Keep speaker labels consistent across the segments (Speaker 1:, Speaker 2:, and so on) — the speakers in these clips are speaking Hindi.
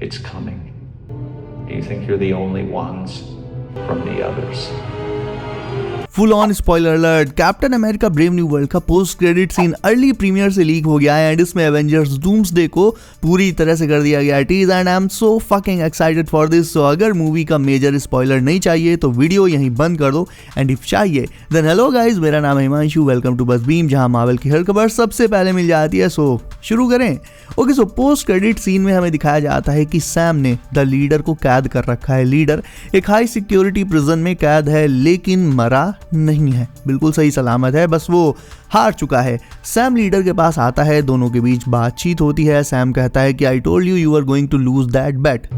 Speaker 1: It's coming. You think you're the only ones from the others.
Speaker 2: Full on spoiler alert, Captain America Brave New World का post credit scene early premiere से लीक हो गया है एंड इसमें एवेंजर्स डूम्सडे को पूरी तरह से कर दिया गया tease and I am so fucking excited for this. So अगर मूवी का मेजर स्पॉइलर नहीं चाहिए तो वीडियो यहीं बंद कर दो एंड इफ चाहिए देन हेलो गाइस, मेरा नाम है हिमांशु, वेलकम टू बस बीम, जहां मार्वल की हर खबर सबसे पहले मिल जाती है। सो शुरू करें। Okay, so post credit scene में हमें दिखाया जाता है कि सैम ने द लीडर को कैद कर रखा है। लीडर एक हाई सिक्योरिटी प्रिजन में कैद है लेकिन मरा नहीं है, बिल्कुल सही सलामत है, बस वो हार चुका है। सैम लीडर के पास आता है, दोनों के बीच बातचीत होती है। सैम कहता है कि I told you are going to lose that bet.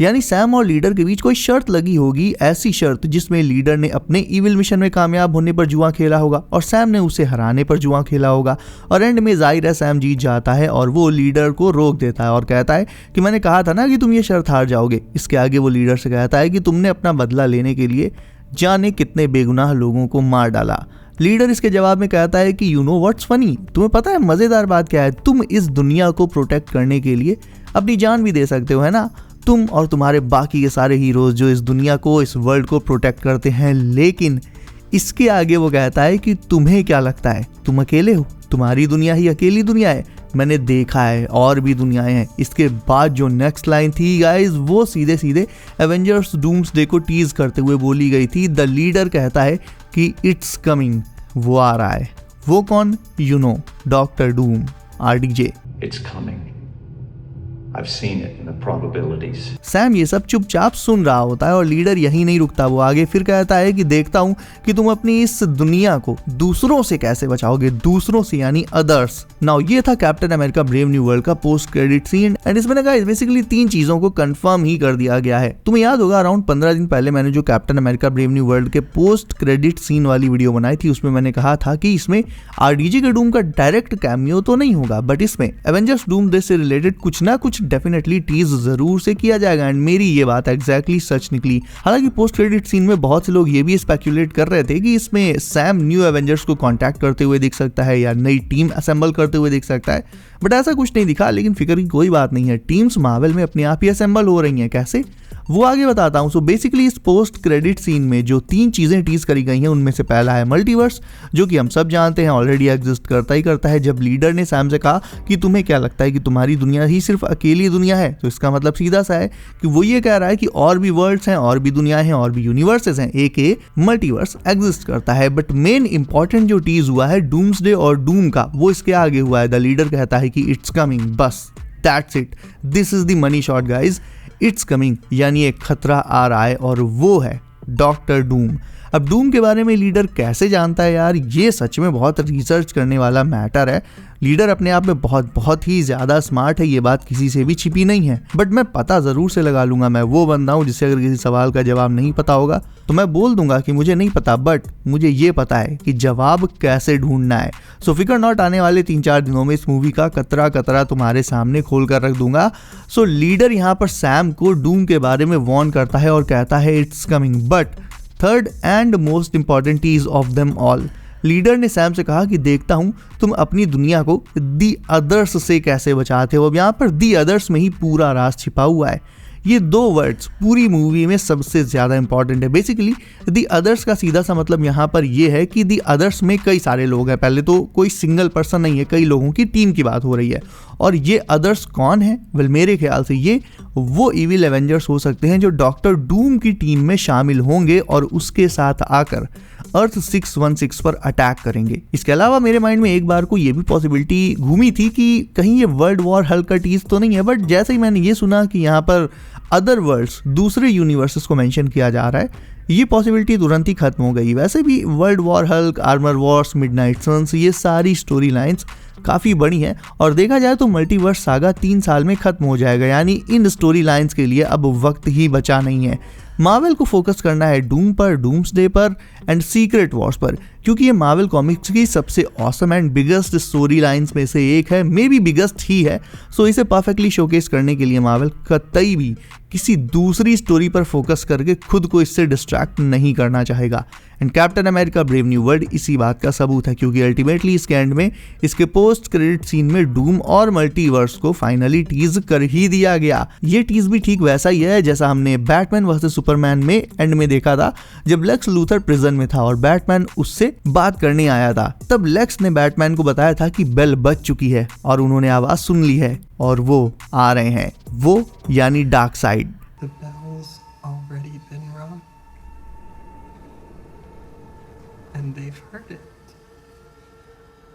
Speaker 2: यानी सैम और लीडर के बीच कोई शर्त लगी होगी, ऐसी शर्त जिसमें लीडर ने अपने इविल मिशन में कामयाब होने पर जुआ खेला होगा और सैम ने उसे हराने पर जुआ खेला होगा और एंड में जाहिर है सैम जीत जाता है और वो लीडर को रोक देता है और कहता है कि मैंने कहा था ना कि तुम ये शर्त हार जाओगे। इसके आगे वो लीडर से कहता है कि तुमने अपना बदला लेने के लिए जाने कितने बेगुनाह लोगों को मार डाला। लीडर इसके जवाब में कहता है कि यू नो व्हाट्स फनी, तुम्हें पता है मजेदार बात क्या है, तुम इस दुनिया को प्रोटेक्ट करने के लिए अपनी जान भी दे सकते हो, है ना, तुम और तुम्हारे बाकी के सारे हीरोज जो इस दुनिया को, इस वर्ल्ड को प्रोटेक्ट करते हैं। लेकिन इसके आगे वो कहता है कि तुम्हें क्या लगता है तुम अकेले हो, तुम्हारी दुनिया ही अकेली दुनिया है, मैंने देखा है और भी दुनियाएं हैं। इसके बाद जो नेक्स्ट लाइन थी गाइस, वो सीधे सीधे एवेंजर्स डूम्सडे को टीज करते हुए बोली गई थी। द लीडर कहता है कि इट्स कमिंग, वो आ रहा है। वो कौन? You know, doctor Doom, RDJ।
Speaker 1: It's coming. I've seen it in the probabilities.
Speaker 2: Sam ये सब चुपचाप सुन रहा होता है और लीडर यहीं नहीं रुकता, वो आगे फिर कहता है कि देखता हूं कि तुम अपनी इस दुनिया को दूसरों से कैसे बचाओगे, दूसरों से यानी अदर्स। नाउ ये था captain America Brave New World का पोस्ट क्रेडिट सीन एंड इसमें गाइस बेसिकली 3 चीजों को कंफर्म ही कर दिया गया है। तुम्हें याद होगा अराउंड 15 दिन पहले मैंने जो captain America Brave New world के पोस्ट क्रेडिट सीन वाली वीडियो बनाई थी, उसमें मैंने कहा था कि इसमें RDJ के डूम का डायरेक्ट कैमियो तो नहीं होगा, बट इसमें एवेंजर्स डूम्सडे से रिलेटेड कुछ ना कुछ डेफिनेटली टीज जरूर से किया जाएगा एंड मेरी ये बात एग्जैक्टली सच निकली। हालांकि पोस्ट क्रेडिट सीन में बहुत से लोग ये भी स्पेक्यूलेट कर रहे थे कि इसमें सैम न्यू एवेंजर्स को कांटेक्ट करते हुए दिख सकता है या नई टीम असेंबल करते हुए दिख सकता है, बट ऐसा कुछ नहीं दिखा। लेकिन फिक्र की कोई बात नहीं है, टीम्स मार्वल में अपने आप ही असेंबल हो रही हैं। कैसे, वो आगे बताता हूं। सो बेसिकली इस पोस्ट क्रेडिट सीन में जो 3 चीजें टीज करी गई हैं उनमें से पहला है मल्टीवर्स, जो कि हम सब जानते हैं ऑलरेडी एग्जिस्ट करता ही करता है। जब लीडर ने सैम से कहा कि तुम्हें क्या लगता है कि तुम्हारी दुनिया ही सिर्फ अकेली दुनिया है, तो इसका मतलब सीधा सा है कि वो ये कह रहा है कि और भी वर्ल्ड्स हैं, और भी दुनियाएं हैं, और भी यूनिवर्सेस हैं, एक मल्टीवर्स एग्जिस्ट करता है। बट मेन इंपॉर्टेंट जो टीज हुआ है डूम्सडे और डूम का, वो इसके आगे हुआ है। द लीडर कहता है कि इट्स कमिंग, बस that's it, this is the money shot guys, it's coming, यानी एक खतरा आ रहा है और वो है डॉक्टर डूम। अब डूम के बारे में लीडर कैसे जानता है यार, ये सच में बहुत रिसर्च करने वाला मैटर है। लीडर अपने आप में बहुत ही ज्यादा स्मार्ट है, ये बात किसी से भी छिपी नहीं है, बट मैं पता जरूर से लगा लूंगा। मैं वो बंदा हूं जिससे अगर किसी सवाल का जवाब नहीं पता होगा तो मैं बोल दूंगा कि मुझे नहीं पता, बट मुझे ये पता है कि जवाब कैसे ढूंढना है। सो फिकर नॉट, आने वाले 3-4 दिनों में इस मूवी का कतरा कतरा तुम्हारे सामने खोल कर रख दूंगा। सो लीडर यहाँ पर सैम को डूम के बारे में वॉर्न करता है और कहता है it's coming. But third and most important tease of them all, leader ने सैम से कहा कि देखता हूं तुम अपनी दुनिया को दी अदर्स से कैसे बचाते हो। अब यहाँ पर दी अदर्स में ही पूरा राज छिपा हुआ है। ये 2 वर्ड्स पूरी मूवी में सबसे ज्यादा इंपॉर्टेंट है। बेसिकली दी अदर्स का सीधा सा मतलब यहाँ पर ये है कि दी अदर्स में कई सारे लोग हैं। पहले तो कोई सिंगल पर्सन नहीं है, कई लोगों की टीम की बात हो रही है। और ये अदर्स कौन है? वेल मेरे ख्याल से ये वो इविल एवेंजर्स हो सकते हैं जो डॉक्टर डूम की टीम में शामिल होंगे और उसके साथ आकर अर्थ 616 पर अटैक करेंगे। इसके अलावा मेरे माइंड में एक बार को ये भी पॉसिबिलिटी घूमी थी कि कहीं ये वर्ल्ड वॉर हल्क का टीज तो नहीं है, बट जैसे ही मैंने ये सुना कि यहाँ पर अदर वर्ल्ड्स, दूसरे यूनिवर्सेस को मेंशन किया जा रहा है, ये पॉसिबिलिटी तुरंत ही खत्म हो गई। वैसे भी World War Hulk, Armor Wars, Midnight Sons, ये सारी स्टोरी लाइन्स काफ़ी बड़ी हैं और देखा जाए तो मल्टीवर्स सागा 3 साल में खत्म हो जाएगा, यानी इन स्टोरी लाइन्स के लिए अब वक्त ही बचा नहीं है। मार्वल को फोकस करना है डूम पर, डूम्सडे पर एंड सीक्रेट वॉर्स पर, क्योंकि ये मार्वल कॉमिक्स की सबसे awesome and biggest story lines में से एक है, मे बी बिगेस्ट ही है। सो इसे परफेक्टली शोकेस करने के लिए मार्वल कतई भी किसी दूसरी स्टोरी पर फोकस करके खुद को इससे डिस्ट्रैक्ट नहीं करना चाहेगा। And captain America Brave New world इसी बात का सबूत है, क्योंकि अल्टीमेटली इसके एंड में इसके पोस्ट क्रेडिट सीन में डूम और मल्टीवर्स को फाइनली टीज कर ही दिया गया। ये टीज भी ठीक वैसा ही है जैसा हमने बैटमैन वर्सेस सुपरमैन में एंड में देखा था, जब लेक्स लूथर प्रिजन में था और बैटमैन उससे बात करने आया था। तब लेक्स ने बैटमैन को बताया था कि बेल बज चुकी है और उन्होंने आवाज सुन ली है और वो आ रहे हैं, वो यानी dark side.
Speaker 3: The bell's already been rung, and they've heard it.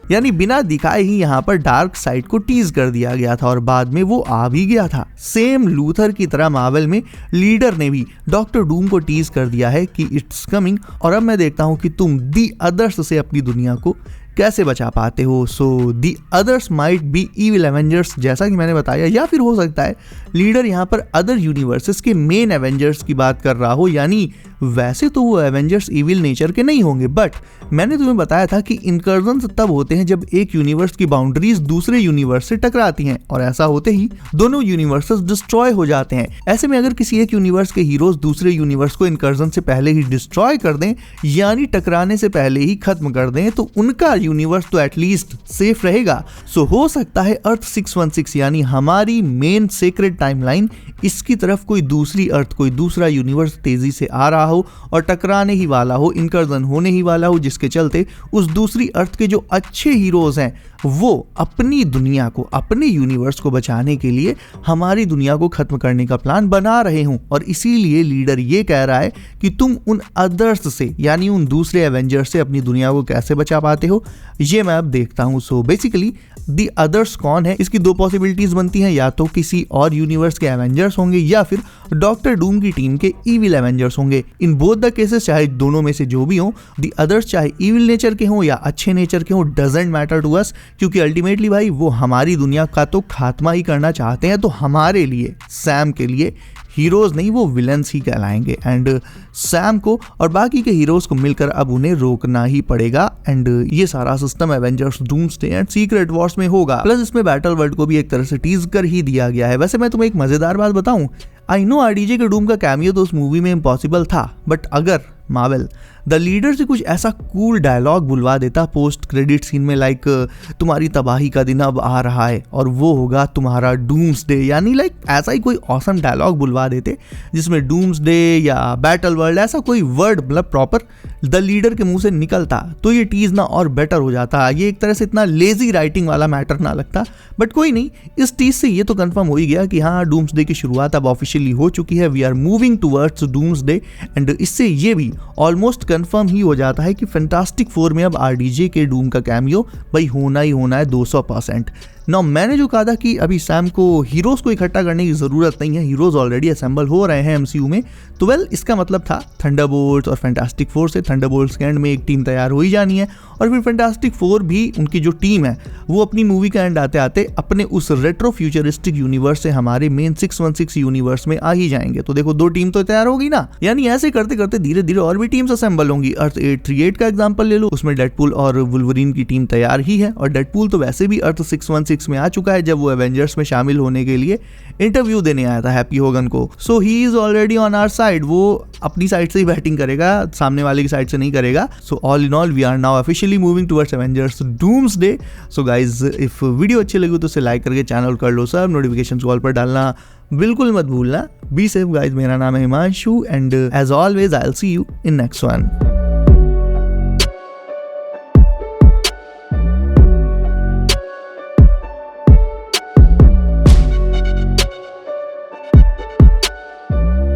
Speaker 2: यानी बिना दिखाए ही यहाँ पर डार्क साइड को टीज कर दिया गया था और बाद में वो आ भी गया था। सेम लूथर की तरह मार्वल में लीडर ने भी डॉक्टर डूम को टीज कर दिया है कि इट्स कमिंग, और अब मैं देखता हूँ कि तुम दी अदर्स से अपनी दुनिया को कैसे बचा पाते हो। So the others might be evil Avengers, जैसा कि मैंने बताया, या फिर हो सकता है लीडर यहाँ पर अदर यूनिवर्सेस के मेन एवेंजर्स की बात कर रहा हो। यानी वैसे तो वो एवेंजर्स इविल नेचर के नहीं होंगे, बट मैंने तुम्हें बताया था कि इनकर्जन्स तब होते हैं जब एक यूनिवर्स की बाउंड्रीज दूसरे यूनिवर्स से टकराती हैं, और ऐसा होते ही दोनों यूनिवर्सेस डिस्ट्रॉय हो जाते हैं। ऐसे में अगर किसी एक यूनिवर्स के हीरोज दूसरे यूनिवर्स को इनकर्जन से पहले ही डिस्ट्रॉय कर दें, यानी टकराने से पहले ही खत्म कर दें, तो उनका यूनिवर्स तो एटलीस्ट सेफ रहेगा। सो हो सकता है अर्थ 616 यानी हमारी मेन सीक्रेट टाइमलाइन, इसकी तरफ कोई दूसरी अर्थ, कोई दूसरा यूनिवर्स तेजी से आ रहा हो और टकराने ही वाला हो, इनकर्जन होने ही वाला हो, जिसके चलते उस दूसरी अर्थ के जो अच्छे हीरोज हैं वो अपनी दुनिया को, अपने यूनिवर्स को बचाने के लिए हमारी दुनिया को खत्म करने का प्लान बना रहे हों। और इसीलिए लीडर ये कह रहा है कि तुम उन अदर्स से, यानी उन दूसरे एवेंजर्स से अपनी दुनिया को कैसे बचा पाते हो, ये मैं अब देखता हूँ। सो बेसिकली दी अदर्स कौन है, इसकी दो पॉसिबिलिटीज बनती हैं, या तो किसी और यूनिवर्स के एवेंजर्स होंगे या फिर डॉक्टर डूम की टीम के इविल एवेंजर्स होंगे। इन बोथ द केसेस, चाहे दोनों में से जो भी हो, दी अदर्स चाहे इविल नेचर के हों या अच्छे नेचर के हों, डजंट मैटर टू अस, क्योंकि अल्टीमेटली भाई वो हमारी दुनिया का तो खात्मा ही करना चाहते हैं। तो हमारे लिए, सैम के लिए हीरोज नहीं, वो विलन्स ही कहलाएंगे। एंड सैम को और बाकी के हीरोज को मिलकर अब उन्हें रोकना ही पड़ेगा। एंड ये सारा system Avengers, doomsday and secret Wars में होगा। प्लस इसमें बैटल वर्ल्ड को भी एक तरह से टीज कर ही दिया गया है। वैसे मैं तुम्हें एक मजेदार बात बताऊं, आई नो आरडीजे के डूम का कैमियो तो उस मूवी में इम्पॉसिबल था, बट अगर मार्वल द लीडर से कुछ ऐसा कूल डायलॉग बुलवा देता पोस्ट क्रेडिट सीन में, लाइक तुम्हारी तबाही का दिन अब आ रहा है और वो होगा तुम्हारा डूम्सडे, यानी लाइक ऐसा ही कोई ऑसम डायलॉग बुलवा देते जिसमें डूम्सडे या बैटल वर्ल्ड ऐसा कोई वर्ड मतलब प्रॉपर द लीडर के मुंह से निकलता, तो ये टीज ना और बेटर हो जाता। ये एक तरह से इतना लेजी राइटिंग वाला मैटर ना लगता, बट कोई नहीं, इस टीज से ये तो कंफर्म हो ही गया कि हाँ, डूम्सडे की शुरुआत अब ऑफिशियली हो चुकी है। We are moving towards Doomsday. And इससे ये भी ऑलमोस्ट कंफर्म ही हो जाता है कि फैंटास्टिक फोर में अब आरडीजे के डूम का कैमियो भाई होना ही होना है 200%। नाउ मैंने जो कहा था कि अभी सैम को हीरोज को इकट्ठा करने की जरूरत नहीं है, हीरोज ऑलरेडी असेंबल हो रहे हैं एमसीयू में, तो वेल इसका मतलब था थंडरबोल्ट्स और फैंटास्टिक फोर से थंडरबोल्ट्स के एंड में एक टीम तैयार हो ही जानी है, और फिर फैंटास्टिक फोर भी उनकी जो टीम है वो अपनी मूवी का एंड आते आते अपने उस रेट्रो फ्यूचरिस्टिक यूनिवर्स से हमारे मेन 616 यूनिवर्स में आ ही जाएंगे। तो देखो 2 टीम तो तैयार होगी ना, यानी ऐसे करते करते धीरे धीरे और भी टीम्स असेंबल होंगी। अर्थ 838 का एग्जांपल ले लो, उसमें डेडपूल और वुल्वरीन की टीम तैयार ही है, और डेडपूल तो वैसे भी अर्थ 616 में आ चुका है जब वो एवेंजर्स में शामिल होने के लिए इंटरव्यू देने आया था हैप्पी होगन को। So he is already on our side, वो अपनी साइड से ही बैटिंग करेगा, सामने वाले की साइड से नहीं करेगा। So all in all we are now officially moving towards Avengers Doomsday. So guys if video अच्छी लगी तो उसे लाइक करके चैनल कर लो, सब नोटिफिकेशन ऑल पर डालना बिल्कुल मत भूलना। बी सेफ गाइज, मेरा नाम है Himanshu and as always I will see you in next one.